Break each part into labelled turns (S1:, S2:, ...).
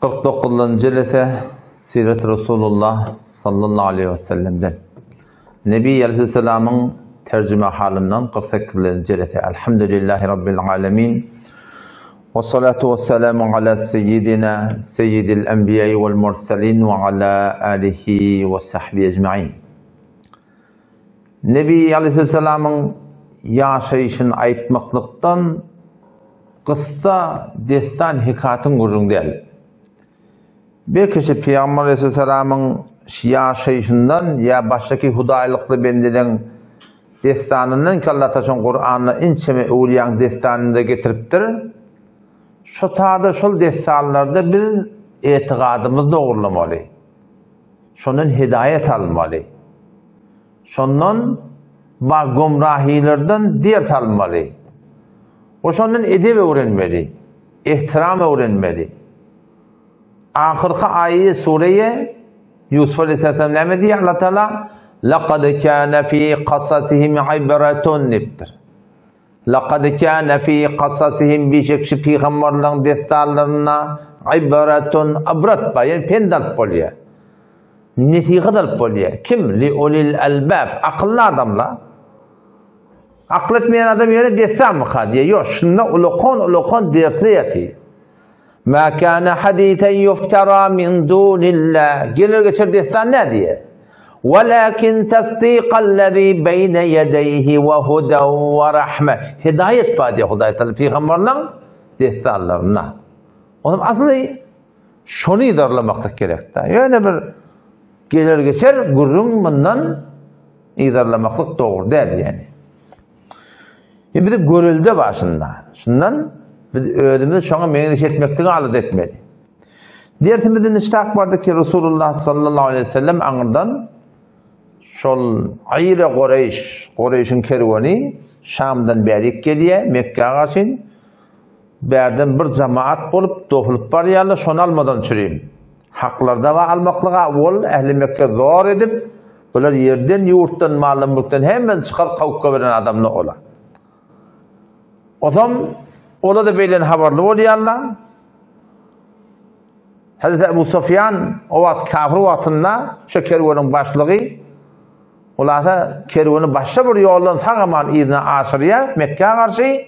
S1: 49. Cilete Siret Resulullah sallallahu aleyhi ve sellem'den Nebi Aleyhisselam'ın tercüme halinden 48. Cilete Elhamdülillahi Rabbil Alemin ve salatu ve selamu ala seyyidina seyyidil enbiyayı vel mursalin ve ala alihi ve sahbihi ecma'in. Nebi Aleyhisselam'ın yaşayışını aytmaklıktan kıssa destan hikayatın gurrun değil. Bir kişi Peygamber Aleyhisselam'ın yaşayışından ya baştaki hudaylıklı bendilen destanından ki Allah taşın Kur'an'ı inçeme uğrayan destanını da getiriptir. Şu taada şol destanlarda bir etiqadımız doğrulamalı. Şunun hidayet almalı. Şunun gumrahilerden dert almalı. O şunun edebi öğrenmeli. İhtiram öğrenmeli. Ahirki ayet sureye Yusuf Aleyhisselam ne diyor Allah Teala? لَقَدْ كَانَ فِي قَصَصِهِمْ عِبْرَةٌ niptir. لَقَدْ كَانَ فِي قَصَصِهِمْ birçok peygamberlerin destanlarına ibretun abrat bayan pendal polya. Netiqadal polya. Kim? Li ulil albab. Akıllı adamlar. Akıl etmeyen adam yöne destan mı diye. Yok. Şunda ulukon dertliyeti. مَا كَانَ حَدِيثًا يُفْتَرَى مِنْ دُونِ اللّٰهِ Gelir geçer destan ne diye? وَلَكِنْ تَصْدِيقَ الَّذ۪ي بَيْنَ يَدَيْهِ وَهُدًى وَرَحْمَةً Hidayet var diye Hudayet Peygamberlerin destanlarına. Onun aslında şunu idarlamakta gerekti. Yani bir gelir geçer gurrun bundan idarlamaklık doğru değil yani. Bir de görüldü başında. Şundan ödümüzü şuna mengiş etmekten alıt etmedi. Diğer timidin iştahk vardı ki Resulullah sallallahu aleyhi ve sellem anırdan şol ayre Qureyş'in kervani Şam'dan berik geliye Mekke'ye karşın berden bir cemaat bolup tohulup var yalla şonu almadan çüreyim. Haklarda va almaklığa ol ehli Mekke zor edip bular yerden yurttan malın mülkten hemen çıkar kavukka veren adamla ola. O zaman ola da beylen haberli ol yalla. Hazreti Ebu Sufyan o vat kafir vatında şu kervanın başlığı olasa kervanı başka bir yoldan sağaman idine aşırıya Mekke'ye karşı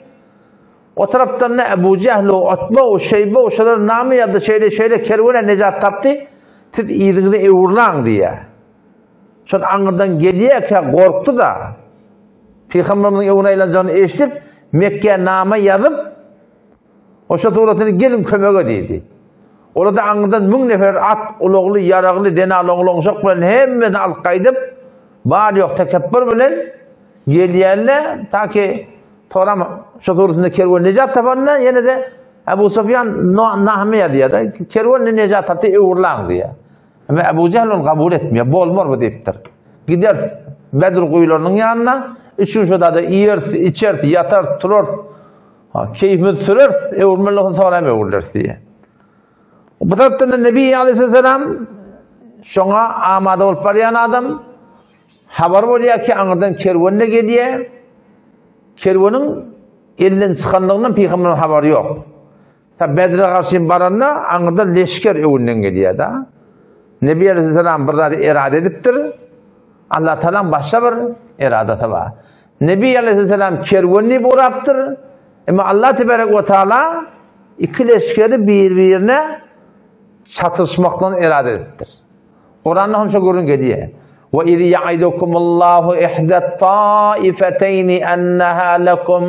S1: o taraftan ne Ebu Cehl o Utbe o Şeybe o şeyler namı ya da şeyle kervana necat taptı siz idinizi evurlan diye. Şu anırdan geliyor ki korktu da Peygamber'in evine eğleneceğini eşitip Mekke'ye namı yazıp o şaturatını gelin kömege dedi. Orada anırdan mün nefer at uluğlu yarağlı dena long çok bilen hemen alkaydıp bağır yok tekebbür bilen geliyerle ta ki sonra şaturatında kervan necat tabanına yine de Ebu Sufyan nahmiye diye de kervan necat taptı evurlan diye. Ama Ebu Cehl onu kabul etmiyor. Bolmor bu deyiptir. Gider Bedir kuyularının yanına üçüncü da yer, içer, yatar, turur keyfimiz sürür, evurmalığı sonra mı evurlar diye. Bu taraftan da Nebi Aleyhisselam şuna amada olup barayan adam haber oluyor ki anırdan kervanına geliyor. Kervanın elinden çıkanlığından Peygamber'in haberi yok. Tabi Bedir'e karşı baranına anırdan leşker evinden geliyor da. Nebi Aleyhisselam burada irade ediptir. Allah Teala'nın başka bir iradeti var. Nebi Aleyhisselam kervanını buraptır. Ama Allah Tebarek ve Teala iki leşkeri birbirine çatışmakla irade ettir. Kur'an'da hemşe görün geliyor. وَاِذْ يَعِدُكُمُ اللّٰهُ اِحْدَ الطَّائِفَتَيْنِ اَنَّهَا لَكُمْ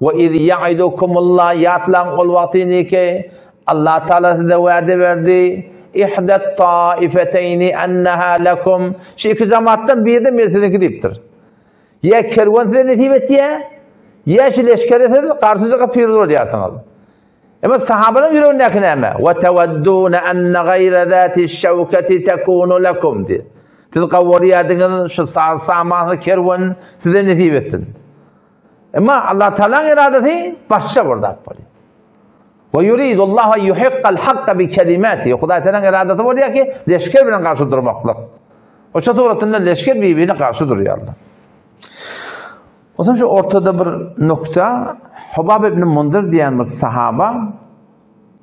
S1: وَاِذْ يَعِدُكُمُ اللّٰهُ yatlan kul vaktini ki Allah Teala size vaade verdi. اِحْدَ الطَّائِفَتَيْنِ اَنَّهَا لَكُمْ şu iki cemaatten biri de mirsizinki deyiptir. Ya kervan size netibet ya şu leşkeri size karşıcığa piyirdir oluyor. Ama sahabenin yüreğindeki neyme? وَتَوَدُّونَ أَنَّ غَيْرَ ذَاتِ الشَّوْكَةِ تَكُونُ لَكُمْ diye. Siz kavvaliyadınız şu samanı kervan size nesip ettin. Ama Allah Teala'nın iradeti başka burada. وَيُرِيدُ اللّٰهُ يُحِقَّ الْحَقَّ بِكَلِمَاتِ Huday Teala'nın iradeti var ya ki leşker birine karşı durmaklık. O çatı leşker birbirine karşı duruyor Allah. O zaman şu ortada bir nokta Hubab ibn Mundir diyen bir sahaba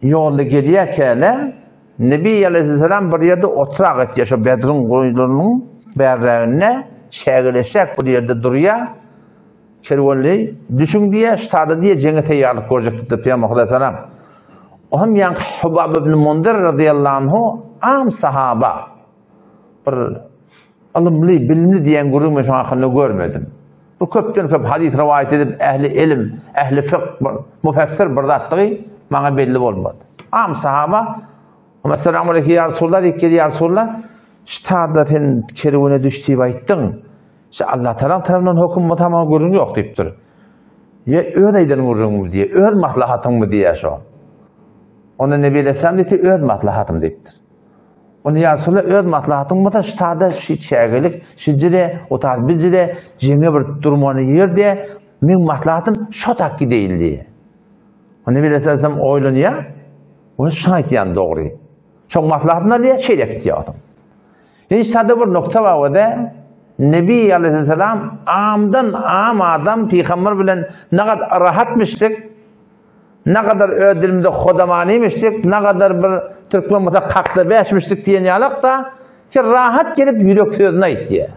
S1: yolda geliyorken Nebi Aleyhisselam bir yerde oturak etti. Şu Bedir'in koyunlarının berlerine şeğileşecek bir yerde duruyor. Kervanlı düşün diye, ştada diye cennete yarlık görecekti Peygamber Aleyhisselam. O hem yani Hubab ibn Mundir radıyallahu anhu am sahaba. Bir alımlı, bilimli diyen gururun şu an görmedim. Bu köpten köp hadis rivayet edip ehli ilim, ehli fıkh, müfessir bir zatlığı bana belli olmadı. Am sahaba Esselamu aleyke ya Resulullah deyip geldi ya Resulullah ştada sen kervana düştüğü ayttın. İşte Allah tarafından hüküm tamam görün yok deyip dur. Ya öyleyden görün mü diye, öyle maslahatın mı diye şu. Ona Nebi Aleyhisselam dedi, öyle maslahatım deyiptir. Onu ya Resulullah öyle maslahatım mı da ştada şiçegelik, şicire, o tarz bizire, cenge bir durmanı yer diye, min maslahatım şu takki değil diye. O Nebi Aleyhisselam oylanıyor, onu şahit yani doğru. Çok maslahatına diye şeyle gidiyordu. Yani işte bir nokta var o da, Nebi Aleyhisselam amdan am adam peygamber bilen ne kadar rahatmıştık, ne kadar ödülümde kodamanıymıştık, ne kadar bir Türkmen'de kalkta beşmiştik diye niyalak da ki rahat gelip yürek sözüne itiyor.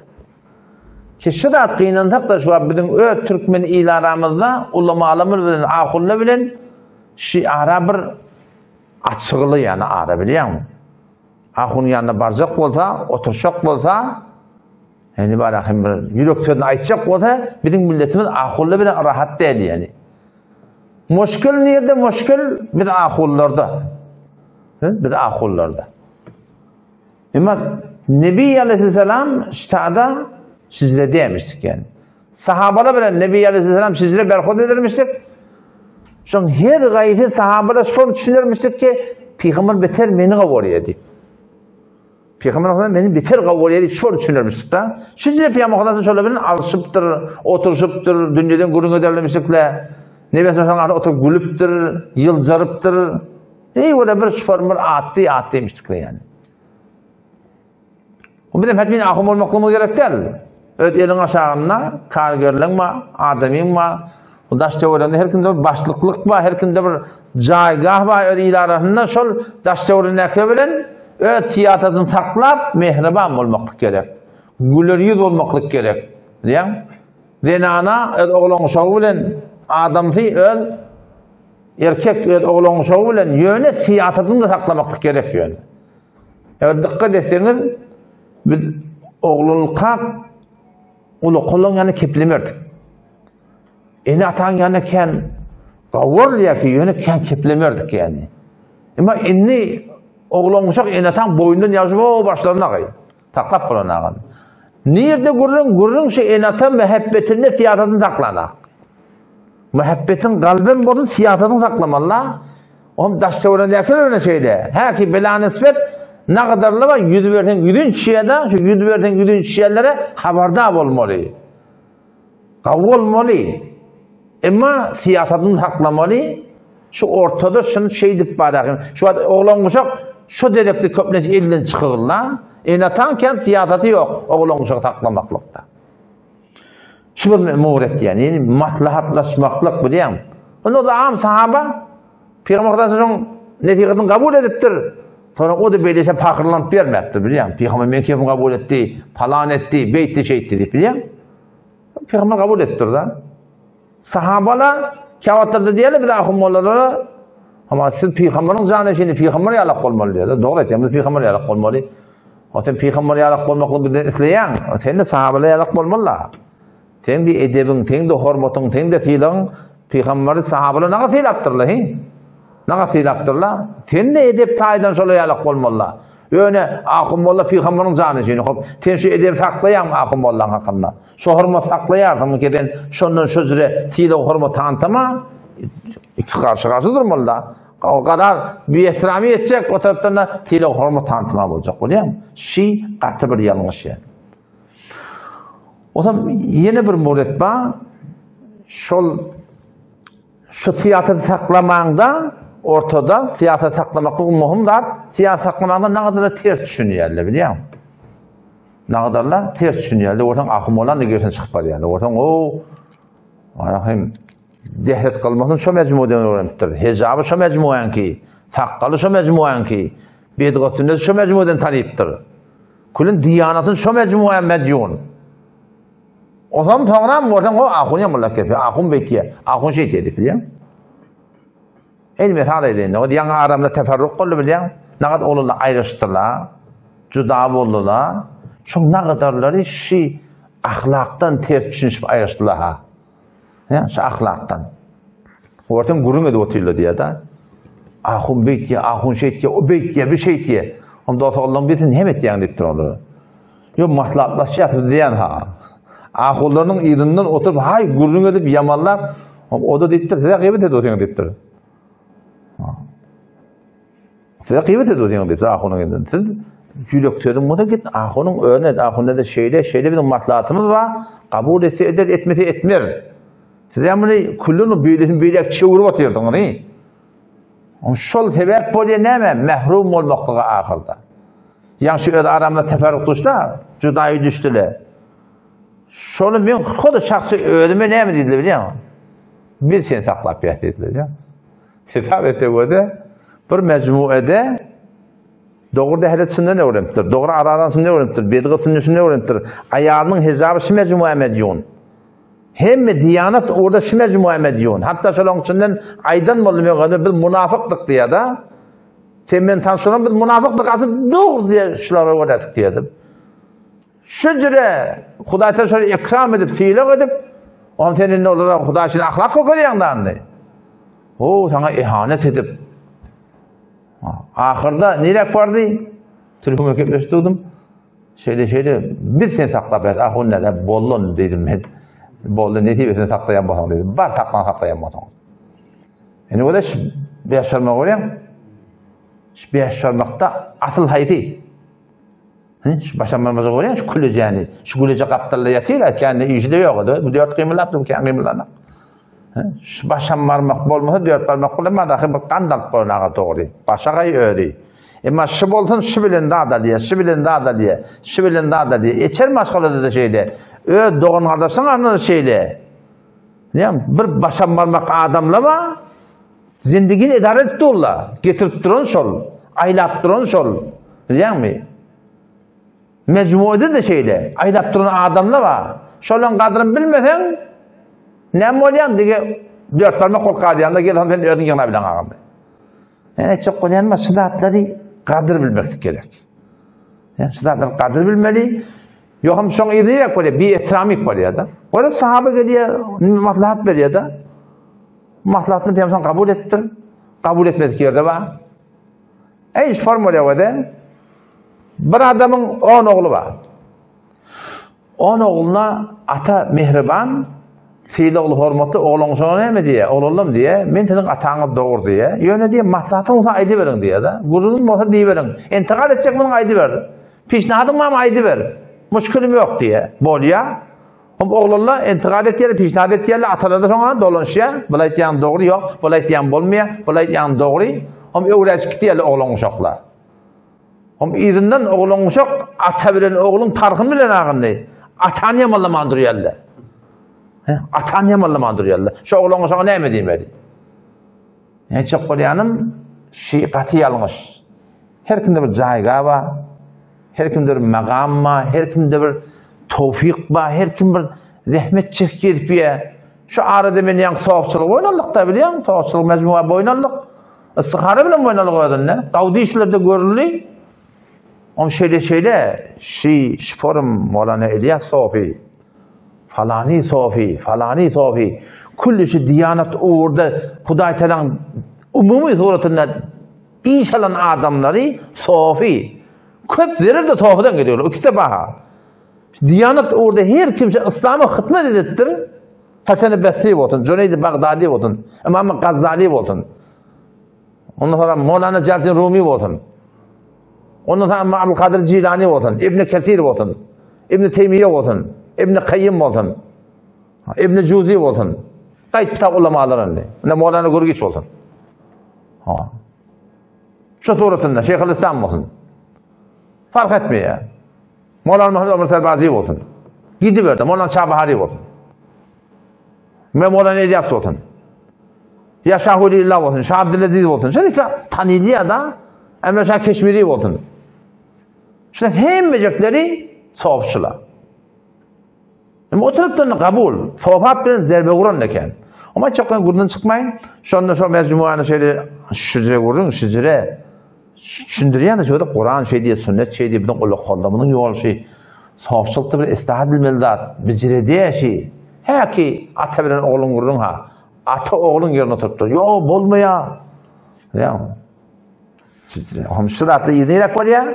S1: Ki şu da kıyınandak da şu an bizim Türkmen ilaramızda ulamalarımız bilen, ahullar bilen ara bir açıqlı yani ara biliyor musun? Ahunun yanına baracak olsa, oturacak olsa yani bari bir yürek sözünü aytacak olsa bizim milletimiz ahullar bilen rahat değil yani. Muşkil nerede? Muşkil biz ahullarda. Biz ahullarda. Ama Nebi Aleyhisselam ştada sizlere demiştik yani. Sahabalar bilen Nebi Aleyhisselam sizlere berhud edermiştik. Şun her gayti sahabalar şunu düşünürmüştük ki Peygamber beter meni kabul edip. Peygamber beni beter kabul edip şunu düşünürmüştük da. Sizlere Peygamber'den şöyle bilen alışıptır, oturuşuptır, dünyadan gurun ederlemiştikle. Nebesi sana oturup gülüptür, yılcarıptır. Öyle bir şformur attıymıştık yani. O bizim hepimiz ahım olmaklığımız gerek değil. Evet elin aşağına, kargörlüğün var, adamın var. Daş teoriyinde her kimde bir başlıklık var, her kimde bir caygah var. Öyle ilarasında şol daş teoriyini eklebilen, öyle tiyatrını saklap, mehriban olmaklık gerek. Güler yüz olmaklık gerek. Diyen, denana, oğlan uşağı bilen, adamsı öl, erkek öl, oğlan uşağı bilen, yöne tiyatrını da saklamaklık gerek yöne. Evet dikkat etseniz, biz oğlulukka, ulu kulun yani keplemerdik. Eni atan yani ken gavur yafi yönü ken keplemerdik yani. Ama inni oğlan uşak eni atan boyundan yazıp o başlarına kayın. Taklap bulana kayın. Nerede gururun şey eni atan mehabbetinde tiyatrını saklanak. Muhabbetin kalbin bozun tiyatrını saklamalı. Onun daş teoriyinde yakın öyle şeyde. Ha ki bela nispet ne kadarla var yüzü verten yüzün kişiye şu yüzü verten yüzün kişilere haberdar olmalı. Kavga olmalı. Ama siyasetini saklamalı. Şu ortada şunu şey deyip bari. Şu oğlan uşak şu dedekli köpneci elinden çıkırlar. Enatanken siyaseti yok. Oğlan uşak saklamaklıkta. Şu bir muğret yani. Maslahatlaşmaklık biliyor musun? Onu da am sahaba Peygamber'den sonra neticesini kabul ediptir. Sonra o da böylece fakirlanıp vermektir biliyor musun? Peygamber ben keyfini kabul etti, falan etti, beytti şey etti biliyor musun? Peygamber kabul ettir da. Sahabalar kâvatlarda diyelim bir de ahummalara ama siz Peygamber'in canı şimdi Peygamber yalak olmalı diyor. Doğru et. Biz Peygamber yalak olmalı. O sen Peygamber yalak olmakla bir de etleyen. Sen de sahabalar yalak olmalı. Sen de edebin, sen de hürmetin, sen de fiilin Peygamber'i sahabalar ne kadar fiil yaptırlar? Ne kadar fiil yaptırlar? Sen de edep taydan sonra yalak olmalı. Öyle ahummalar Peygamber'in canı şimdi. Sen şu edep saklayan ahummaların hakkında. Şu hürmet saklayardım ki şunun sözüne fiil hürmet tanıtama iki karşı durmalı. O kadar bir ihtirami edecek o taraftan da fiil hürmet tanıtma olacak biliyor musun? Şey katı bir yanlış yani. O zaman yeni bir muret var. Şu tiyatro saklamanda ortada tiyatro saklamaklık muhimdir. Tiyatro saklamanda ne kadar ters düşünüyorlar biliyor musun? Ne kadarla ters düşünüyorlar. Oradan akım olan da görsen çıkıp var yani. Oradan o hem dehret kalmasın şu mecmuadan öğrenmiştir. Hecabı şu mecmuadan ki, sakkalı şu mecmuadan ki, Bediga sünnet şu mecmuadan talipdir. Kulun diyanatın şu mecmuaya medyun. O zaman toğram ordan o ahun yamulak kefi. Ahun bekiye. Ahun şey dedi biliyor. El mesal edin. O diyan aramda teferruk qoldu biliyor. Naqad olurlar ayrıştırlar. Juda boldular. Şu naqadarları şi ahlaktan ters düşünüp ayrıştılar ha. Ya şu ahlaktan. Ortan gurun edi otillo diye da. Ahun bekiye, ahun şey diye, o bekiye bir şey diye. Onda Allah'ın bitin hem etdiyen deyiptir olur. Yo matlaplaşyaptı diyen ha. Ahullarının irinden oturup hay gurrun edip yamallar. O da deyiptir, size kıymet edi otuyan deyiptir. Size kıymet edi otuyan deyiptir ahunun edinden. Siz yülektörün bu da git ahunun önüne, ahunun da şeyle bir matlatımız var. Kabul etse eder, etmesi etmer. Size yani kullunu büyülek çığırıp atıyordun değil. Şol sebep bolýa näme? Mehrum bolmaklygy ahyrda. Ýa şu öz aramda teferruq düşler, judaý düşdiler. Şonu men hody şahsy özüme näme diýdiler bilýärmi? Bir sen saklap ýatydylar ýa. Hitap etdi bir mecmuada dogry dehletçinden öwrenipdir. Dogry aradan öwrenipdir. Bediga sünnetini öwrenipdir. Aýalynyň hesabı şu mecmuaya medýun. Hem diyanat orada şu mecmuaya medýun. Hatta şolong içinden aýdan bolmaýan bir munafıklyk diýär da. Sen men tanşyran bir munafıklyk asy dogry diýär şulara öwretdik diýdim. Şu jere Hudaý taala şol ikram edip, fiýle edip, on senin olara Hudaý şol ahlak görýändan. O sana ihanet edip. Ahırda nereye vardı? Telefonu köpleştirdim. Şeyde bir sen saklap et. Ah o ne bollon dedim. Bollon ne diye sen saklayan dedim. Bar saklayan basan. Yani o da beşermek oluyor. Beşermekte asıl haydi. Başlanmamız oluyor. Şu kulüceni. Şu kulüce kaptalla yatıyla kendi işi de yok. Bu dört kıyımlattım kendi kıyımlarına. Başlanmamak bolmasa dört parmak olmaz. Dahi bir kandal koynağa doğru. Başakayı öğreyi. Ama şu bolsun şu bilen daha da diye, şu bilen daha da diye, şu bilen daha da diye. Geçer maşgaladı da şeyle. Doğun kardeşin anladı şeyle. Bir başlanmamak adamlama zindigini idare etti ola. Getirip duran şol. Aylap duran şol. Biliyor musun? Mecmuada da şeyle. Aylap duran adamlama. Şolun kadrını bilmesen ne bolyan diye dört parmak kol qadiyanda gel hem sen ödün yana bilen ağam. Çok bolyanma şidatları kadir bilmek gerek. Şidatları kadir bilmeli. Yok hem şoň ýerine böyle bir ihtiramik bolýar da. O da sahabe gelýär, maslahat berýär da. Maslahatyny Peygamber kabul etdir. Kabul etmedik ýerde bar. Eýş formulya wada. Bir adamyň 10 ogly bar. 10 ogluna ata mehriban fiil oğlu hormatı oğlun sonra ne diye, oğlum diye, men senin ataňy doğur diye, ýöne diye maslahatyň olsa aýdy berin diye da, gurulun bolsa diýe berin. Entikal etjek munyň aýdy ber. Pişnahadyň mama aýdy ber. Muşkulim ýok diye. Bolýa. Oğlanlar entikal etýär, pişnahad etýärler, atalar da soňa dolanşýar. Bula aýtýan dogry ýok, bula aýtýan bolmaýar, bula aýtýan dogry. Öwräçik diýerler oğlan uşaklar. Irinden oğlan uşak ata bilen oğlun tarhyny bilen agyndy. Atany ýamanlamandyr ýerler. Atan yamanlamandır yalla. Şu oğlan sana ne mi diýmeli? Çok bolýanym şi gaty ýalňyş. Her kimde bir jaýga bar, her kimde bir magam bar, her kimde bir tawfik bar, her kim bir rahmet çekip ýa. Şu arada men ýa sowçylyk oýnanlyk da bilýän, sowçylyk mezmua boýnanlyk. Isyhara bilen boýnanlyk bolýar. Gawdy işlerde görüli. Şeyle şi forum Mevlana İlyas Sofi. Falani Sofi. Kullisi diyanat orada Hudaý Teala'nın umumi suretinde iş alan adamları Sofi. Köp zerrede Sofi'den geliyorlar. İkisi baha. Diyanat orada her kimse İslam'a hizmet edettir. Hasan-ı Basri olsun, Cüneyd-i Bagdadi olsun, İmam-ı Gazali olsun. Ondan sonra Mevlana Celal-i Rumi olsun. Ondan sonra Abdülkadir Cilani olsun, İbn Kesir olsun, İbn Teymiye olsun. İbn Kayyim olsun, İbn Cuzi olsun, kayıtta ulamaların ne Mevlana Gurgiç olsun. Şu suretinde Şeyhülislam olsun. Fark etmiyor. Mevlana Muhammed Ömer Serbazi olsun. Gidiverdi. Mevlana Çağbahari olsun. Mevlana İlyas olsun. Ya Şahulillah olsun, Şah Abdülaziz olsun. Şöyle tanıylıya da Emre Şah Keşmiri oldun. İşte hem becekleri savapçılar. Ama oturup da kabul, sohbat bilen zerbe vuran eken. Ama çoktan gurdan çıkmayın. Şu anda şu mecmuanı şeyle şicre vurdun, şicre. Düşündürüyen de şöyle Kur'an şey diye, sünnet şey diye, bunun kullanımının yol şey. Savapçılıkta bir istihad bilmelidat, becire diye şey. He ki ata bilen oğlun vurdun ha. Ata oğlun yerine oturttur. Yo bolmaya. Ya. Şicre. Hamşıdatlı yediğirak var ya.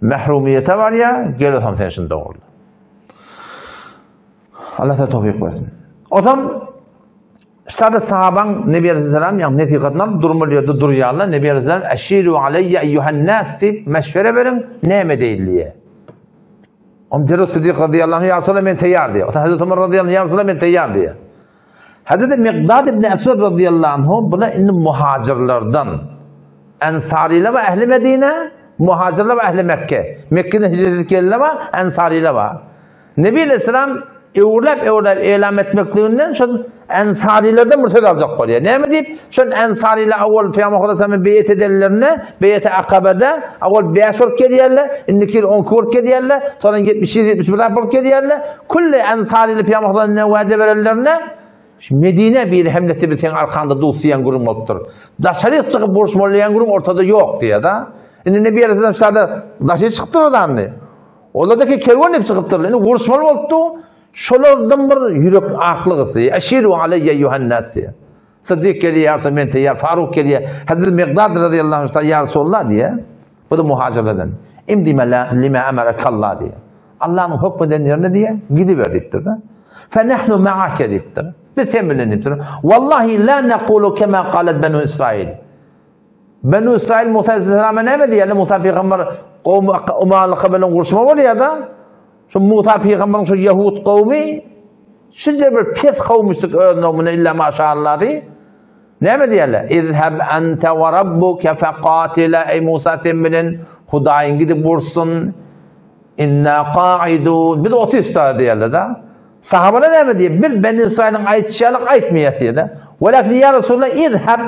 S1: Mehrumiyete var ya. Gel tam tenşin doğurdu. Allah da tevfik versin. O zaman işte sahaban Nebi Aleyhisselam yani netikatından durmuyordu duruyorlar. Nebi Aleyhisselam eşiru aleyye eyyuhen nas deyip meşvere verin neme değilliğe. Ömer Sıddık radıyallahu anh ya Resulallah ben teyyar diye. O da Hazreti Ömer radıyallahu anh ya Resulallah ben teyyar diye. Hazreti Miqdad ibn Esved radıyallahu anh buna inni muhacirlerden Ensariyle ve ehli Medine, muhacirler ve ehli Mekke. Mekke'de hicret etkenler var, Ensariyle var. Nebi Aleyhisselam evlep eylem etmekliğinden şu Ensarilerden mürted alacak var ya. Ne mi deyip? Şu Ensariyle evvel Peygamber Aleyhisselam'ın beyet edenlerine, beyet-i akabede evvel 5 ork ediyorlar, indiki 10 ork ediyorlar, sonra 70-71 ork ediyorlar. Kulli Ensariyle Peygamber Aleyhisselam'ın vaade verenlerine Medine bir hemleti biten arkanda dulsiyen gurum ottur. Daşarı çıkıp borçmolayan gurum ortada yok diye da. Şimdi Nebi Aleyhisselam şurada daşarı çıktı oradan diye. Oradaki kervan hep çıkıp durdu. Yani borçmal oldu. Şolardan bir yürek aklı diye. Eşiru aleyye eyyuhen nas diye. Sıddık geliyor ya Resulallah ben teyyar. Faruk geliyor. Hazreti Miqdad radıyallahu anh ya Resulallah diye. Bu da muhacirlerden. İmdime lima emerakallah diye. Allah'ın hükmeden yerine diye gidiver deyiptir de. فَنَحْنُ مَعَكَ deyiptir. Biz seninle deyiptir. Vallahi la nekulu kema qalet Benu İsrail. Benu İsrail Musa Aleyhisselam'a ne mi diye? Musa Peygamber Umalı kıbelin kurşuma var ya da şu Musa Peygamber'in şu Yahud kavmi şimdi bir pes kavmiştik öğrenmene illa maşallah diye. Ne mi diyorlar? İzheb ente ve rabbuke fekatile ey Musa temminin Hudayın gidip vursun inna qa'idun. Bir de 30 tane diyorlar da. Sahabeler ne mi diyor? Biz Beni İsrail'in ayetçilik ayetmeyet diye de. Velakin ya Resulullah izheb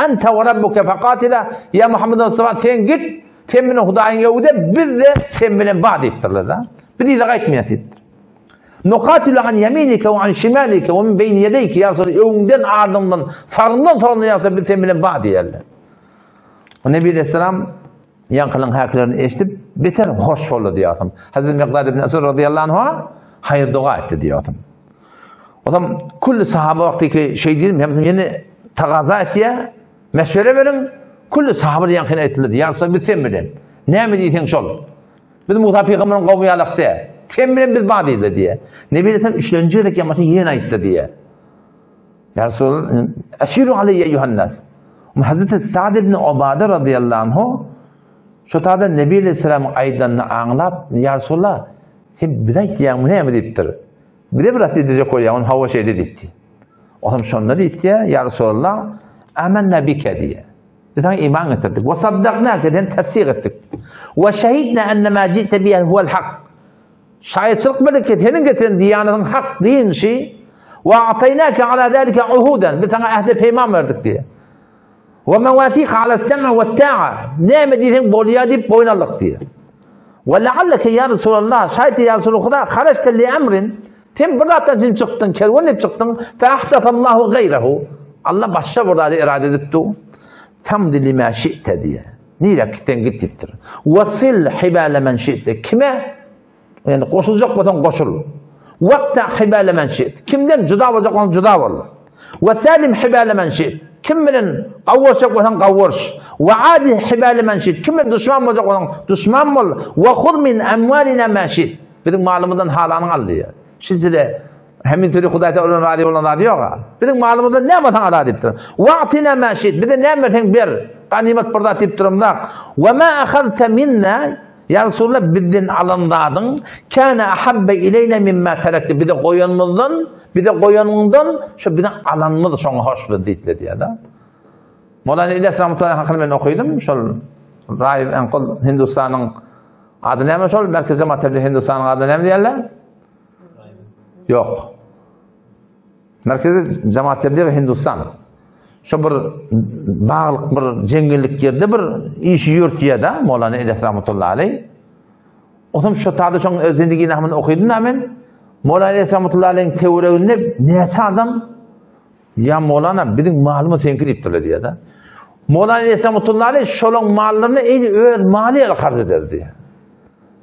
S1: ente ve rabbuke fekatile ya Muhammed Aleyhisselam sen git temminin Hudayın Yahude biz de temminin bağ deyiptirler da. Bir de ayetmeyet ettir. Nukatilu an yeminike ve an şimalike ve min beyni yedeyke ya Resulullah önünden ardından sağından solundan ya Resulullah bir temminin bağ diyorlar. Nebi Aleyhisselam yankılın haklarını eşitip biter hoş oldu diyor. Hazreti Miqdad ibn Esved radıyallahu anh hayır dua etti diyor. O zaman kulli sahabe vaktiki şey dedim hem yeni takaza etiye meşvere verin kulli sahabe yankına ettiler diyor. Yarısı biz temminin. Ne mi diysen şol? Biz Musa Peygamber'in kavmi yalık diye. Temminin biz bağ değildi diye. Nebi Aleyhisselam 3. yıllık yamasını yine ayıttı diye. Ya Resulallah eşiru aleyye eyyuhannas. Hazreti Sa'd ibn Ubade radıyallahu anh şu tarzda Nebi Aleyhisselam'ın ayetlerini anlap ya Resulallah hem bize diyemine mi deyiptir? Bir de bırak diyecek o ya onun hava şeyde deyipti. O zaman şunla deyipti ya Resulallah amennâ bike diye. Biz sana iman ettirdik. Ve saddaknâke den tesir ettik. Ve şehidne ennemâ ci'te biyen huvel hak. Şayetçılık bildik ki senin getirin diyanetın hak deyin şey. Ve ataynâke alâ dâlike uhuden. Biz sana ehde peyman verdik diye. Ve mevatîke alâ sem'a ve ta'a. Ne mi diysen bolya deyip boynallık diye. Ve lealleke ya Resulallah şayet ya Resulullah haraçte li emrin tem buradan sen çıktın kervan hep çıktın fe ahdatallahu gayrehu Allah başka burada irade etti tamdi lima şi'te diye niye gitten gittir vasil hibale men şi'te kime yani koşulacak olan koşul vakta hibale men şi'te kimden cüda olacak olan cüda ol ve salim hibale men şi'te kimden kavuracak olan kavurş ve adi hibale men şi'te kimden düşman olacak olan düşman ol ve khud min emvalina ma şi'te bizim malımızdan halanın al diye şimdi de hemin türlü Hudayta olan radyo yok ha. Bizim malımızdan ne yapatan ala deyiptir. Va'tina ma şi'te bir de ne versen bir ganimet burada deyiptirim da ve ma akhadte minna ya Resulullah bizden alındadın kana ahabbe ileyne mimma terekti bir de koyanımızdan şu bizden alanımız sonra hoş bir deyitli diye da. Mevlana İlyas rahmetullahi hakkını ben okuydum. Şol Rahib Enkul Hindistan'ın adı neymiş ol? Merkez Cemaatleri Hindistan'ın adı ne diyorlar? Yok. Merkezi Cemaatleri ve Hindistan. şu bir bağlılık bir cenginlik yerde bir iş yürütüyor da Mevlana İlyas rahmetullahi aleyh. O zaman şu tadı şoň özündigini hemen okuydum hemen. Mevlana İlyas rahmetullahi aleyh'in teoriýasynda neçe adam ya Mevlana bizim malımı senkir iptirler diye da. Mevlana İlyas rahmetullahi aleyh şolun mallarını öz maliyle harc ederdi.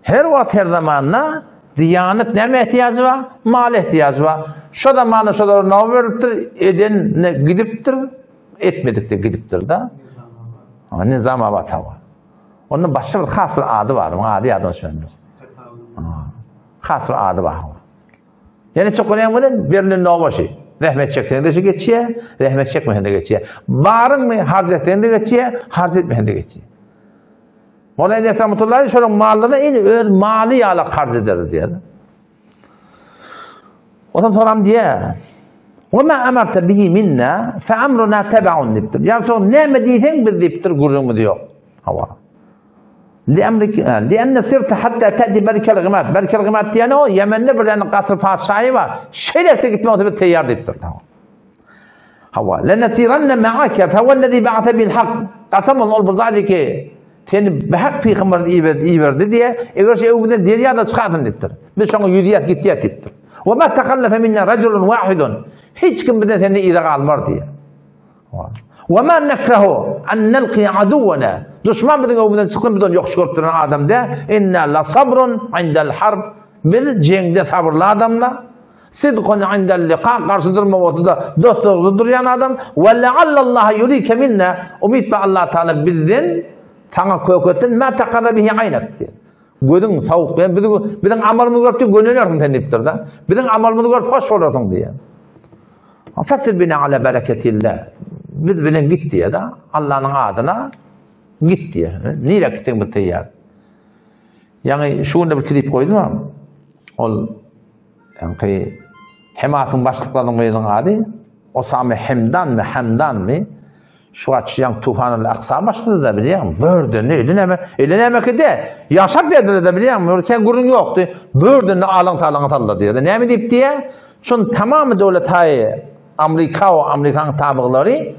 S1: Her wagt her zamanla Diyanet näme ihtiyacı var? Mal ihtiyacı var. Şu da malı şu da ne veripdir? Eden ne gidipdir? Etmedik de gidipdir da. Nizama var tava. Onun başka bir has bir adı var. Adi adı söylüyor. Has bir adı var. Yani çok önemli birinin ne şey. Rahmet çektiğinde de geçiyor, rahmet çekmeyende geçiyor. Barın mı harc ettiğinde geçiyor, harc etmeyende geçiyor. Mevlana İlyas rahmetullahi aleyh şolun mallarını öz mali ýaly harc eder diye. Odan soram diye. وَمَا أَمَرْتَ بِهِ مِنَّا فَأَمْرُنَا تَبَعٌ diptir. Yani sonra näme diýsen biz diptir gurrun diýok. Hawa. لأن سرت حتى تأتي برك الغمات. Berkel Gimat diýeni o Yemen'de bir tane kasr padşahy var. Şeýlekde gitmek için teýýar diptir. Hawa. لَنَسِيرَنَّ مَعَكَ فَهُوَ الَّذِي بَعَثَ بِالْحَقِّ. Qasam ol bizadi ki seni behak peygamber iýerdi diye eger şey öwünden derýada çykadyn dipdir. Biz şoňa ýürýär gitýär dipdir. وَمَا تَخَلَّفَ مِنَّا رَجُلٌ وَاحِدٌ. Hiç kim bizden seni ýa almar diye. وَمَا نَكْرَهُ أَنْ نَلْقِيَ عَدُوَّنَا. Düşman bizden öwünden çykyp bizden ýok görüp duran adamda inna la sabrun indel harb. Biz jeňde sabırlı adamlar. Sidqun indel liqa karşı durma wagtynda dostluk durýan adam. Ve la'allallah yurike minna. Umid ba Allah Taala bizden sana kökötün ma taqarra bihi aynak diye. Gözün sawuk ben bizim amalymyzy görüp gönülersin sen dipdir da. Bizim amalymyzy görüp hoş bolarsyň diye. Fasir bina ala bereketillah. Biz bilen git diye da Allah'ın adına git diye. Nire gittin bu teyyar. Yani şuunda bir klip koydum ama ol yani Hamas'ın başlıklarının koyduğun adı Osame Hamdan mı? Şu açıyan Tufan'ın aksa başladı da biliyor musun? Bördün eline ki de yaşap verdiler de biliyor musun? Sen gurun yoktu. Bördün alan talan talladı diye. Ne mi deyip diye? Şunun tamamı devlet hayı Amerikan tabıqları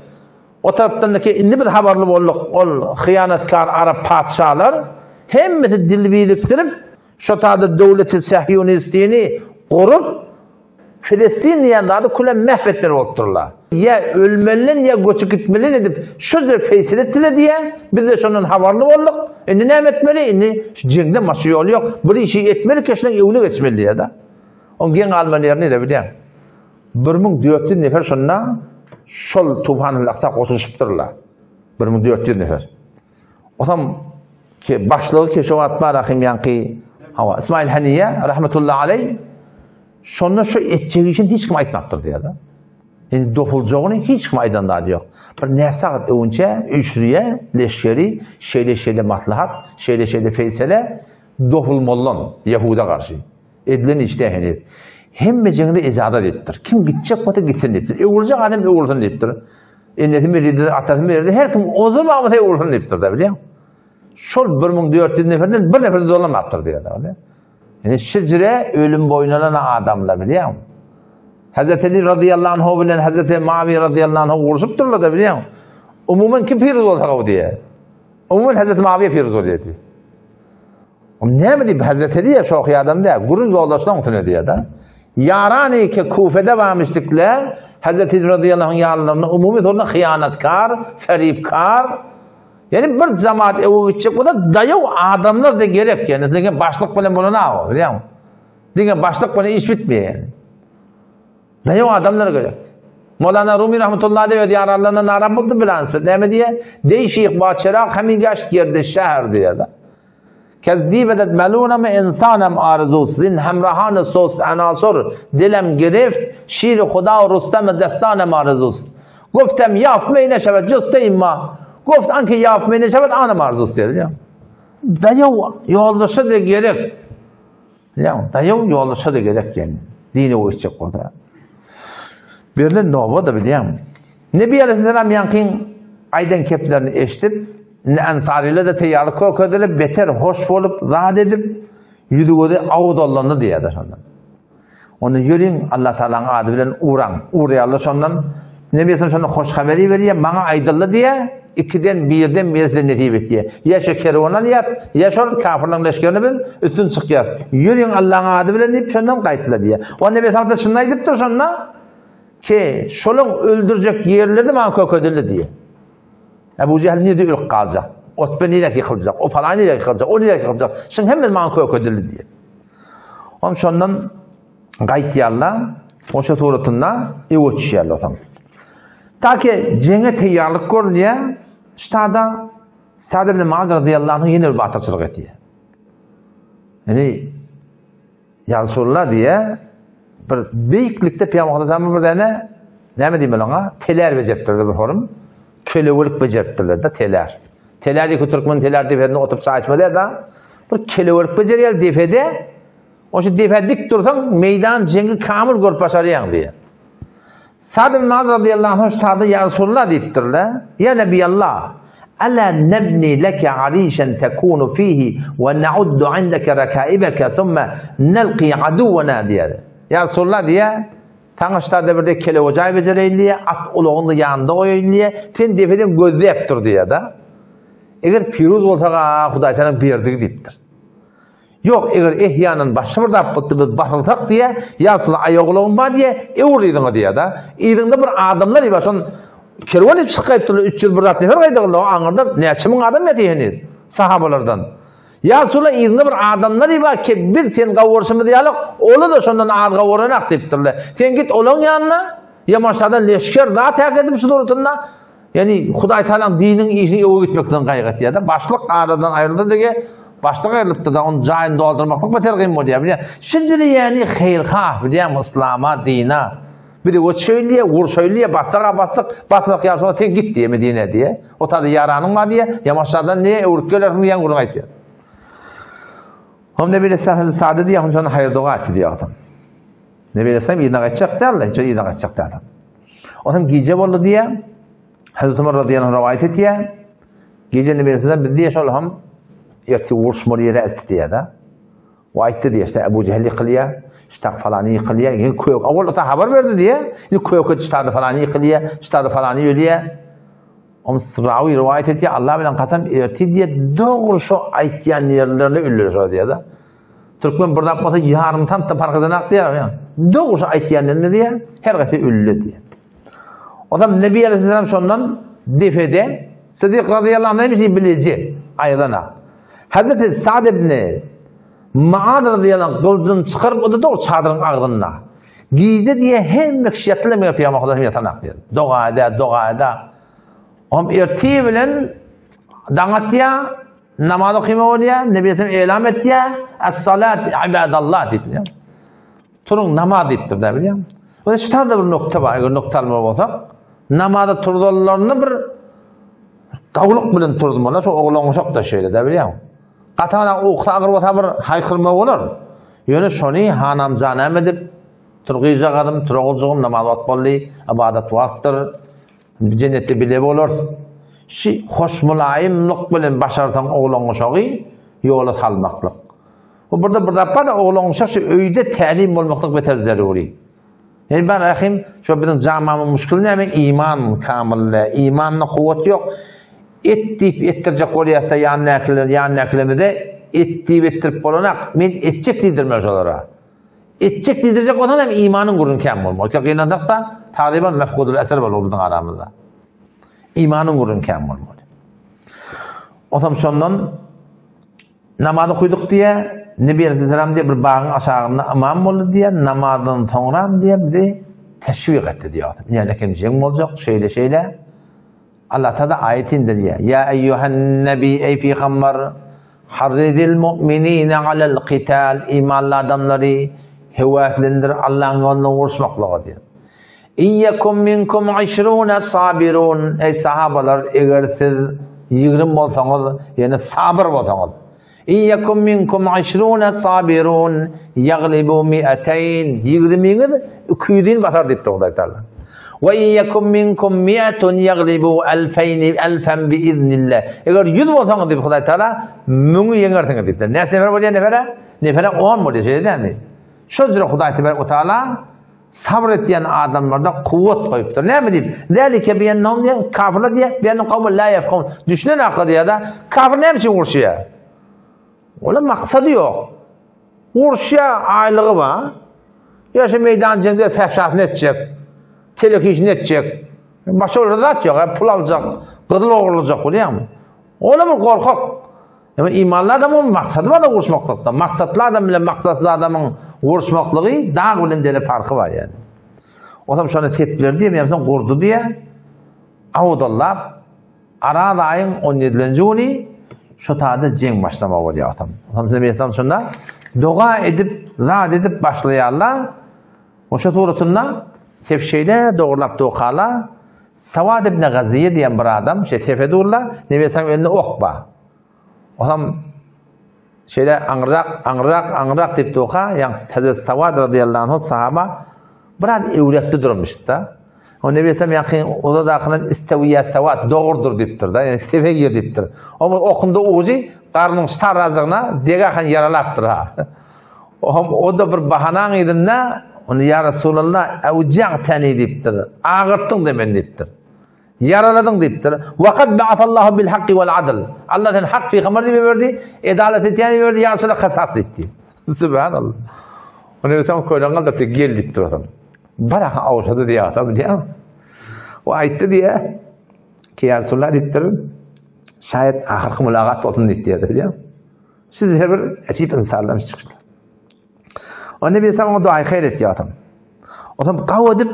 S1: o taraftan ki indi bir haberli bolluk ol hıyanetkar Arap padşalar hem de dil biriktirip şu tadı devleti Sahyonistini kurup Filistin diyenlerde kule mehvetleri otururlar. Ya ölmeliler ya göçük gitmeliler edip şu zor feysel ettiler diye biz de şunun haberli bolluk. Ne etmeli? Cengde maşı yolu yok. Bir işi etmeli keşlen evine geçmeli diye da. Onun gen almaları ne de biliyor? 1400 nefer şundan şol Tufan'ın aksa koşuşupdurlar. 1400 nefer. O zaman ki başlığı ki şu atma rahim yanki hava İsmail Haniye rahmetullahi aleyh şonda şu etçeği için hiç kim aytmaptır diye da. Yani dofulcağını hiç kim aydandadı yok. Bir nesaqat önce üçrüye, leşkeri, şeyle maslahat, şeyle feysele dofulmollon Yahuda karşı. Edilen işte henüz. Hem mecengde izadat ettir. Kim gidecek batı gitsin ettir. Öğuracak adam öğursun ettir. Ennetim verildi, atasım verildi. Her kim ozur bağımda öğursun ettir de biliyor musun? Şol 1400 neferden bir nefer de dolamaptır diye de. Yani şicre ölüm boynunan adamla biliyor musun? Hazreti Ali radıyallahu anh bilen Hazreti Muaviye radıyallahu anh vuruşupturlar da biliyor musun? Umumen kim piriz olacak o diye. Umumen Hazreti Muaviye piriz oluyor diye. Ne mi deyip Hazreti Ali ya çok iyi adam diye. Gurun yoldaşına mutlaka diye de. Yarani ki Kufe'de varmıştıklar Hazreti radıyallahu anh yarlarına umumi toruna hıyanetkar, feripkar yani bir cemaat evi gidecek o da dayav adamlar da gerek yani. Dine başlık böyle bunu ne o biliyor musun? Dine başlık böyle iş bitmiyor yani. Dayav adamlar gerek. Mevlana Rumi rahmetullahi aleyh yarlarına naram buldu bilen ne mi diye? Değişik bahçeler hamigaş girdi şehir diye de. Kezdîbedet melûnem insanem arzûsin hemrahan sos anasur dilem girift şîr Xuda Rustem destanem arzûs. Goftem yaf meyne şevet cüsteyim ma. Goft anki yaf meyne şevet anam arzûs diye ya. Dayav yoldaşı da gerek. Ya dayav yoldaşı da gerek yani. Dini o içecek orada. Birle nova da biliyor musun? Nebi Aleyhisselam yankin aydan keplerini eşitip Ensariyle de teyyarlık köküdülüp, beter, hoş olup, rahat edip, yüdüğüde avud Allah'ını diyedir ondan. Onu yürüyün Allah Teala'nın adı bilen uğran, uğrayarlı sondan, Nebi sana hoş haberi veriyor, bana aydınlı diye, ikiden birden netip diye. Ya şekervanal yat, ya şol kafirlerin leşkerini bil, üstün çıkıyor. Yürüyün Allah'ın adı bilen deyip şundan kayıtla diye. O Nebi sana şundan edip dur sonra, ki şolun öldürecek yerleri bana köködüldü diye. Ebu Cehil niye de ülk kalacak? Otbe neyle yıkılacak? O falan neyle yıkılacak? O neyle yıkılacak? Şimdi hemen bana köködüldü diye. Onun şundan kayıt yalla, o şu tuğrutunda evoç yerli o zaman. Ta ki cenge teyyarlık gör diye, ştada Sa'd ibn Mu'adh radıyallahu anh yine bir batırçılık ediyor. Yani Ya Resulullah diye bir beyiklikte Peygamber zaman bir tane ne mi diyeyim ona? Teler becerttirdi bir horum. Kelevlik becerttirdi de teler. Teler diye Türkmen teler defedine oturup saçmalar da bir kelevlik beceriyor defede. O şu defedik dursan meydan cengi kamil görüp başarıyan diye. Sa'd ibn Mu'adh radıyallahu anh ştada Ya Resulullah deyiptirdi. Ya Nebiyallah ألا نبني لك عريشا تكون فيه ونعد عندك ركائبك ثم نلقي عدونا diye. Ya Resulullah diye tanıştada bir de kele ocağı becereyliye at uluğunu yanında koyayliye sen defeden gözleyip dur diye da. Eğer piruz olsa Huday Teala berdi deyiptir. Yok eğer ihyanın başı bir dapıttı basılsak diye Ya Resulullah ayağılığın var diye evriydin diye da. İydinde bir adamlar iba son kervan hep çıkayıp durdu 3 yıl bir nefer kaydıqlı o anırda neçimin adam etiyeni sahabalardan. Ya Resulullah izinde bir adamlar iba ki bir sen qavurşımı diyalıq ola da şondan ağır qavuranak deyiptirli. Sen git olun yanına Yamaşadan leşker daha terk edip şu durutunda yani Huday Teala'nın dinin işini evo gitmekten qayğıt ya da başlık aradan ayrıldı dege başlık ayrılıptı da onun cayını doldurmaklık beter qıyım o diye. Şimdi yani xeyrxah biliyem İslam'a, dina. Bir de o söyleye, vur söyleye, basmak yarışma sen git diye Medine diye. O tadı yaranın var diye, Yamaçlardan niye Eurukkeler'in yan kurun ayt diye. Hem Nebi Aleyhisselam Sa'd diye, hem sana hayır dua etti diye adam. Nebi Aleyhisselam iyiden kaçacak derler, hiç iyiden kaçacak derler. O zaman gece oldu diye, Hazreti Ömer radıyallahu anh rivayet etti ya, gece Nebi Aleyhisselam bir diye şöyle hem, yakti vuruşmalı yere etti diye de, o aytti diye işte Ebu Cehil'i kılıyor, işte falanı yıkılıyor, yani köyük. Avvalda haber verdi diye, yani köyük işte falanı yıkılıyor, işte falanı ölüyor. Ama Sıravi rivayet ediyor, Allah bilen kasam erti diye doğru şu aytyan yerlerine ölür diye de. Türkmen bir dakikada yarımdan da fark edenek diye, doğru şu aytyan yerlerine diye, her gati ölü diye. O zaman Nebi Aleyhisselam şondan defede, Sıddık radıyallahu anh neymiş bileci, ayrılana. Hazreti Sa'd ibn Mu'adh radıyallahu anh kılıcını çıkarıp o da o çadırın ağzına. Giydi diye hem mekşiyatlı Peygamber yatanak diyor. Doğada. Om erti bilen dangatya namaz okuyma Nebi Aleyhisselam elam ettiye es-salat ibadallah diye. Turun namaz deyiptir de biliyor musun? O da işte bir nokta var, eğer noktalma olsa namazda turdularını bir kavluk bilen turdum ona, şu oğlan çok da şeyle de biliyor musun? Qatana uqta agırvata bir haykırma olur. Yani şunu hanam canam edip turgıca qadım, turgulcuğum namaz atballi, ibadat vaxtır, cennette bile olur. Şi hoş mulayimlik bilen başartan oğlan uşağı yola salmaklık. Bu burada bir defa oğlan uşağı öyde ta'lim olmaklık beter zaruri. Yani ben rahim şu bizim camamın müşkülü ne? İman kamille, imanın kuvveti yok. Ettip ettirecek oraya yan naklemede ettip ettirip olanak men etcek lidermez olara. Etcek lidercek olan hem imanın gurun kem olmalı. Ki kıynadak da taliban mefkudul eser var olduğun aramızda. İmanın gurun kem olmalı. O zaman sondan namazı koyduk diye Nebi Aleyhisselam diye bir bağın aşağında imam oldu diye namazdan sonra diye bir de teşvik etti diyor. Yani kim ceng olacak şeyle Allah Teala ayetinde diye ya eyyuhen nebi ey peygamber harridil mu'minine alel qital imanlı adamları heveslendir Allah'ın yoluna uğraşmakla diyor. İyyekum minkum 20 sabirun ey sahabalar eğer siz 20 olsanız yani sabır olsanız İyyekum minkum 20 sabirun yaglibu 200 20'niz 200'in basar deyip Allah Teala. وَاِيَّكُمْ مِنْكُمْ مِئَةٌ يَغْلِبُوا أَلْفًا بِإِذْنِ اللّٰهِ Eğer 100 olsanız deyip Huday Teala müngü yenersiniz deyip. Ne sefer var ya nefere? Nefere 10 mu diye şey değil mi? Şöyle Huday Teala sabretdiyen adamlarda kuvvet koyupdur. Ne mi deyip? Zalike biyennahum diye kafirler diye biyennahum kavmun la yefkahun. Düşünen aklı diye da kafir ne için vuruşuyor? Ola maksadı yok. Vuruşuya aylığı var. Yaşa meydancında fehşat edecek. Telekiş edecek. Başka orada atacak. Pul alacak. Kızıl oğurlayacak. Ola mı korkak? Yani imanlı adamın maksadı var da vuruşmaklıkta. Maksatlı adam bile maksatlı adamın vuruşmaklığı daha bilen deli farkı var yani. O zaman şöyle tepkiler diye mi kurdu diye avudallab Arad ayın 17. günü şu taada cenk başlama oluyor adam. O zaman şunda dua edip rad edip başlayarlar. O şu tuğrutunda tefşeyle doğrulap doğukarlar. Savad ibn Gaziye diyen bir adam tefede urlar. Nebiyesem önüne okba. O zaman şeyde angırak deyip doğuka yani Hazreti Savad radıyallahu anh sahaba biraz evrekli durmuştu da. O Nebiyesem yakın o da dakılan istaviyya Savad doğrudur deyiptir da. Yani istefe gir deyiptir. Ama okunda uğuzi karnın star razığına degahan yaralaptır ha. O da bir bahanan edinle onu ya Resulallah evca'teni deyiptir. Ağırttın demen deyiptir. Yaraladın deyiptir. Vakat ba'atallahu bil haqqi vel adl. Allah'tan hak peygamber diye verdi, adalet etiyeni verdi, ya Resulallah kısas etti. Subhanallah. Onu sen koyrangal da tek gel deyiptir adam. Bana avşadı diye adam diye. O ayette diye ki ya Resulallah deyiptir. Şayet ahirki mülaqat olsun deyiptir diye. Siz her bir acip insanlarmış çıkışlar. O Nebi Sallallahu duayı hayır etti adam. O zaman kav edip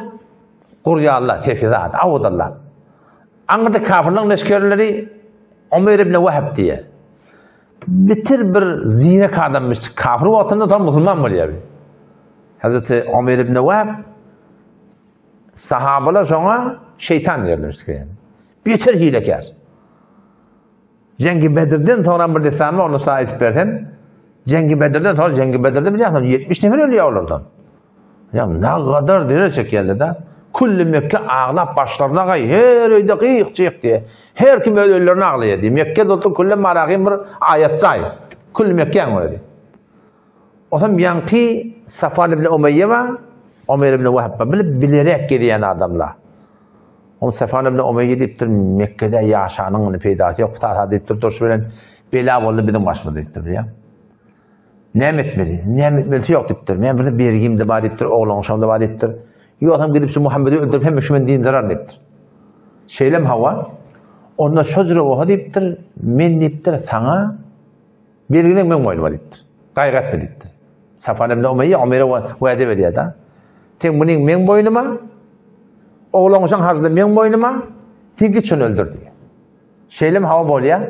S1: kurya Allah tefizat, avudallah. Anında kafirlerin leşkerleri Ömer ibn Vahb diye. Bitir bir zirek adammış. Kafir vatanda tam Müslüman mı diye. Hazreti Ömer ibn Vahb sahabalar sonra şeytan derler. Bitir hilekar. Cengi Bedir'den sonra bir desame onu sahip verdim. Cengi Bedir'den sonra Cengi Bedir'de biliyorsun 70 nefer ölüyor oradan. Ya ne kadar derece geldi de. Kulli Mekke ağlap başlarına gay. Her öyde kıyık çık diye. Her kim ölülerine ağlıyor diye. Mekke doldu kulli maraqim bir ayet say. Kulli Mekke öyle. O zaman yankı Safan ibn Umayye ve Ömer ibn Vahb bilerek geliyen adamlar. O Safan ibn Umayye deyiptir Mekke'de yaşanın peydası yok. Ta deyiptir durş bilen bela oldu bizim başıma deyiptir ya. Ne etmeli? Ne etmeli yok deyiptir. Men bir bergim de var deyiptir. Oğlan şamda var deyiptir. Yok adam gidip şu Muhammed'i öldürüp hem şu men din zarar deyiptir. Şeylem hava onda şözre oha deyiptir. Men deyiptir sana bergine men boynu deyiptir. Gayret deyiptir. Safan ibn Umayye Ömer'e vade veriyor da. Tek bunun men boynuma oğlan şan harzda men boynuma tek için öldür diye. Şeylem hava bolya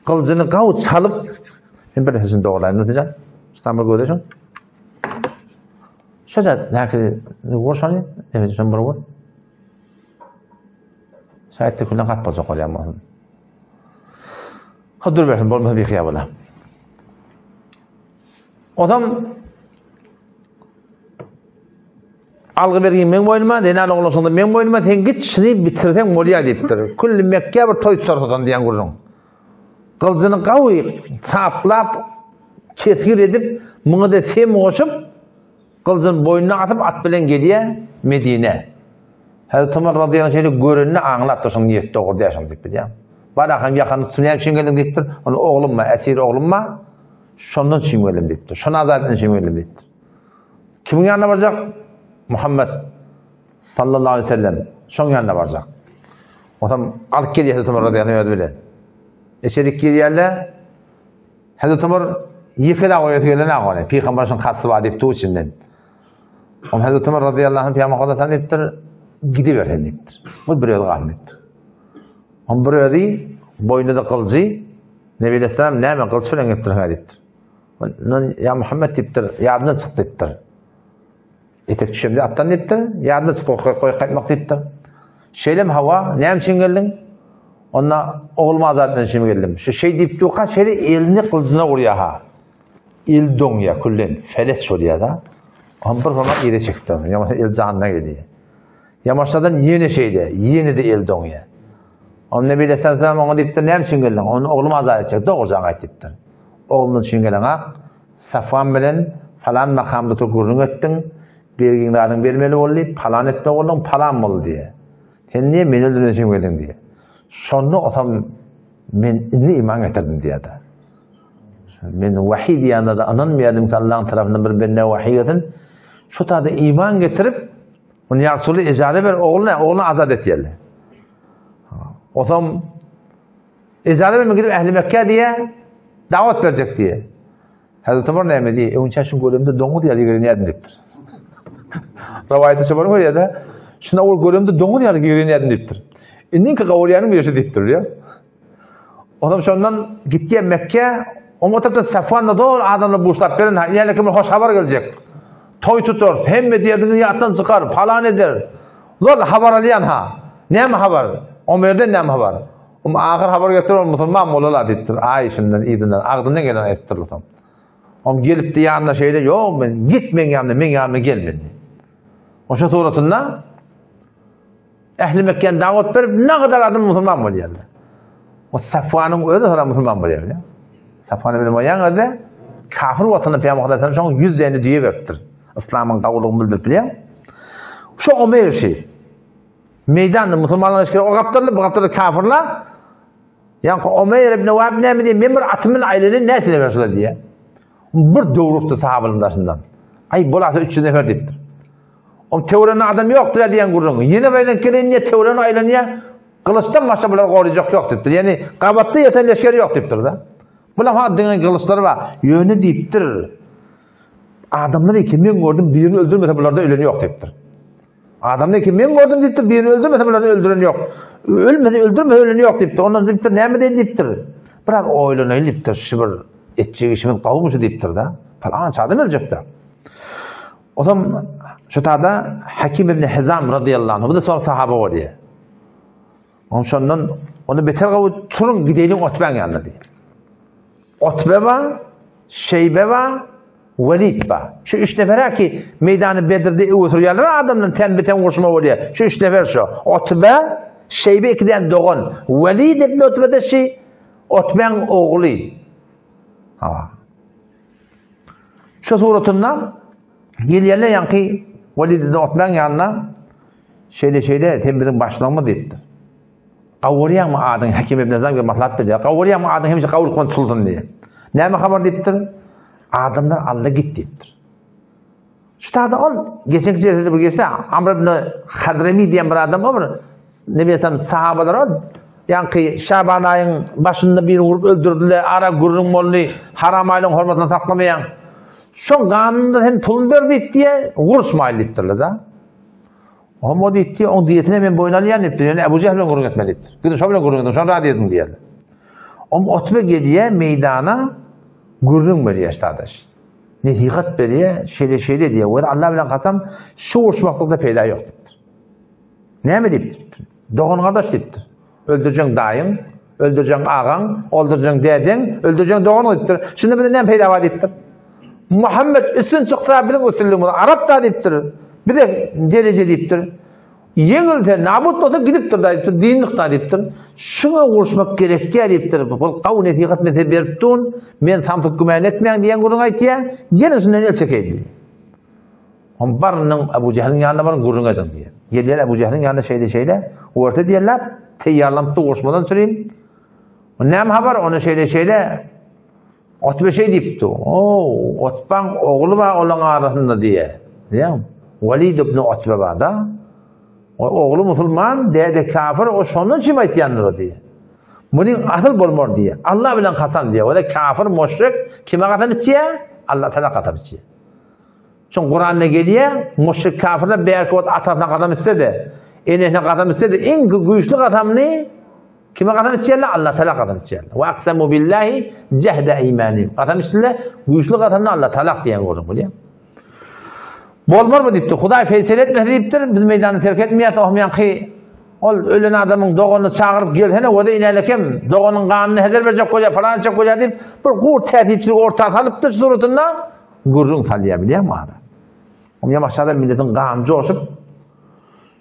S1: kılıcını kavu çalıp ben bir sesini doğrulayın. Ne diyeceğim? İstanbul görüyorsun. Şöyle belki vursan demek sen bunu vur. Sayette kullan kat olacak oluyor ama. Hadur versin bolmasa bir kıyabına. O zaman algı vergin men boynuma, denan oğlasında men boynuma sen git şunu bitirsen molya deyiptir. Kulli Mekke bir toy tutarsan diyen gurrun. Kılıcını kavuy, saplap, kesgir edip, bunu da sem koşup, kılıcını boynuna atıp at bilen geliyor Medine. Hazreti Ömer radıyallahu anh görününü anlattı, niyette orada yaşam deyip biliyor. Bana yakını tüneyen için geldim deyiptir, onu oğlum mu, esir oğlum mu, şundan için geldim deyiptir, şuna zaten için geldim deyiptir. Kimin yanına varacak? Muhammed sallallahu aleyhi ve sellem, şunun yanına varacak. O zaman alıp geliyor Hazreti Ömer radıyallahu anh öyle. Eşerik giriyerle Hazreti Ömer yıkıda koyuyorlar ne var? Peygamber'in hası var deyip tuğçinden. Ama Hazreti Ömer radıyallahu anh Peygamber Kodası'ndan deyiptir, gidiversen deyiptir. Bu bir yol gahmettir. Ama bir yol değil, boynu da kılıcı, Nebi Aleyhisselam ne mi kılıcı falan yaptır deyiptir. Ya Muhammed deyiptir, yardımdan çık deyiptir. Etek düşemdi attan deyiptir, yardımdan çık koy kaytmak deyiptir. Şeylem hava, ne için geldin? Ona oğlum azadından şimdi geldim. Şu şey deyip duqa şeri elini kılıcına vuruyor ha. El donya kullen felet soruyor da. Ama bir zaman yere çıktı. Yamaç el canına geliyor. Yamaçlardan yeni şeyde, yeni de el donya. Onun Nebi Aleyhisselam ona deyip de ne için geldin? Onun oğlum azad edecek. Doğrucan ayıptır. Oğlunun için gelin ha. Safvan bilen falan makamda turgurun ettin. Berginlerin vermeli boldy, palan etme boldun, palan bol diye. Sen niye meni öldürmüşüm geldin diye. Sonra otam men inni iman getirdim diye de. Men vahiy diýende de ananmaýardym ki Allah'ın tarapyndan bir bende vahiy geldi. Şu taýda iman getirip onu ýa-Rasul ejade ber oğluna azat et diýerler. Otam ejade bermek gidip Ehli Mekke diye davet berjek diye. Hazreti Ömer näme diye? Onça şu görümde doňu diýer ýereňädim dipdir. Rawaýaty çabar var ya da şuna ol görümde doňu diýer ýereňädim dipdir. Indinki gawryanyň birisi dipdir ya. Adam şondan gitdi Mekke, o tarafta Safvan'da doğru adamla boşlap verin, ýa-da kim hoş habar gelecek. Toy tutur, hemme diýerdiňi ýatdan çykar, falan eder. Zor habar alýan ha. Näme habar? Ömerden näme habar? Ahir habar getirir, musulman bolalar dipdir. Ay şundan iýdinden, agdyndan gelen etdir otam. Gelipdi ýanyna şeýle, ýok men gitmeň ýanyna, men ýanyna gelmedi. Oşa suratynda Ehli Mekke'ye davet berip ne kadar adam musulman bolýarlar. O Safwanyň özü hara musulman bolýar. Safwany bilmeýän özü kafir watyny Peýgamber sallallahu aleyhi ve sellem 100 däne diýe beripdir. İslamyň gawlugyny bildirip bilýär. Şu Ömer şey. Meýdanda musulmanlar eşkere o gapdyrly, bu gapdyrly kafirler. Ýa-ni Ömer ibn Wahb näme diýär? Men bir atymyň aýlany näsile berşler diýär. Bir döwrupdy sahabalardan başyndan. Ay bolasa 300 nefer dipdir. O teoriyany adam ýokdur diýen gurrun. Ýene beýlen kelen niýe teoriyany aýlanýa kılıçdan başga bular goryjak ýok dipdir. Ýani gabatda ýeten leşker ýok dipdir da. Bular haddyň kılıçlary bar. Ýöne dipdir. Adamlary kim men gördüm, birini öldürmese bularda öleni ýok dipdir. Adamlary kim men gördüm dipdir, birini öldürmese bularda öldüren ýok. Öldürme öleni ýok dipdir. Ondan dipdir, näme diýen dipdir. Birak oýlanaýl dipdir, şibir etjegi işimiz gawmuşy dipdir da. Falan çadym öljek da. O zaman şu taýda Hakim ibn Hizam radıyallahu anh, bu da sonra sahaba bolýar. Onşondan onu beter gawy turun gideýin Otban ýanyna diýär. Otbe ba, Şeybe ba, Velid ba. Şu üç nefer ki meýdany Bedirde öwürýärler adamdan tembeten gurşma bolýar. Şu üç nefer şu. Otbe, Şeybe ikiden dogan. Velid ibn Otbe de şey Otban ogly. Ha. Şu suratyndan gelýärler ýanky Velid'de Otban ýanyna şeýle sen biziň başlanma diýipdir. Gawrýanmy adyň Hakim ibn Hizam bir maslahat berýär. Gawrýanmy adyň hemşe gawl konsuldan diýär. Näme habar diýipdir? Adamlar Allah git diýipdir. Ştada ol geçenki jerde bir geçse Amr ibn Hadrami diýen bir adam bar. Ne biýsem sahabalar ol. Ýanky Şaban aýyň başynda bir urup öldürdiler. Ara gurrun bolly, haram aýlyň hormatyny saklamaýan. Şu ganynda sen pul ber diýdi, gurşmaýly diýipdirler da. Ama diýdi, o diýetine men boýnalýan diýipdir. Yani Ebu Cehl bilen gurrun etmelidir. Gidin şo bilen gurrun edin, şonu rad edin diýerler. Ama otma gediye meydana gurrun berýär şadaş. Nesihat berýär, şeýle diýär. Ve Allah bilen kasam şu urşmaklıkda peýda ýok diýipdir. Näme diýipdir? Dogan gardaş diýipdir. Öldürjeň daýyň, öldürjeň agaň, öldürjeň dädeň, öldürjeň dogan diýipdir. Şunda bilen näme peýda bar diýipdir? Muhammed üstün çyksa bilen usullüğü Arap da diýipdir. Bir de derece diýipdir. Yeňilse nabut bolup gidipdir da diýipdir, dinlik da diýipdir. Şuna urşmak gerek diýipdir. Bu gawy nesihat mete beripdin, men samtyk gümen etmeýän diýen gurrun aýtýar, ýene-şundan elçekeydi. On barnyň Ebu Cehlin ýanyna bar gurrun edin diýär. Ýeler Ebu Cehlin ýanyna şeýle, orta diýerler, teýýarlanıpdy urşmadan süreyim. Näme habar onu şeýle Otbe şey diýipdi. Otban ogly bar olan arasynda diýär. Diýär. Velid ibn Otbe bar da. O ogly musulman, däde kafir, o şondan çym aýtýandyr diýär. Muny asyl bolmar diýär. Allah bilen kasam diýär. O da kafir, müşrik, kime kasam içýär? Allah taala kasam içýär. Şoň Qur'anda gelýär, müşrik kafirler belki o atasına kasam içse-de, enehine kasam içse-de, en güýçli kasamny kime kasam içýärler? Allah taala kasam içýärler. Wa aqsamu billahi cehde imanihim. Kasam içdiler, güýçli kasamny Allah taala diýen görün bolýar. Bolmar mı diýipdir? Hudaý feýsele etmedi diýipdir. Biz meýdany terk etmeýät, ohmaýan ki ol ölen adamyň dogany çagyryp gelhene, o da inelekem doganyň ganyny heder berjek bolýar, falança bolýar diýip bir guwur tähditçilik ortaga salypdyr suratynda gurrun salýar bilýärmi ara. Oňa maksada milletin gany joşup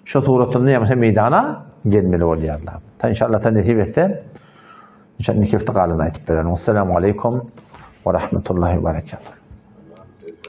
S1: şu suratynda ýa-da meýdana gelmeli bolýarlar. Ta inşallah ta nesip etse inşallah nikifde galyny aýtyp bereriz. Assalamu aleykum we rahmetullahi we berekatuh.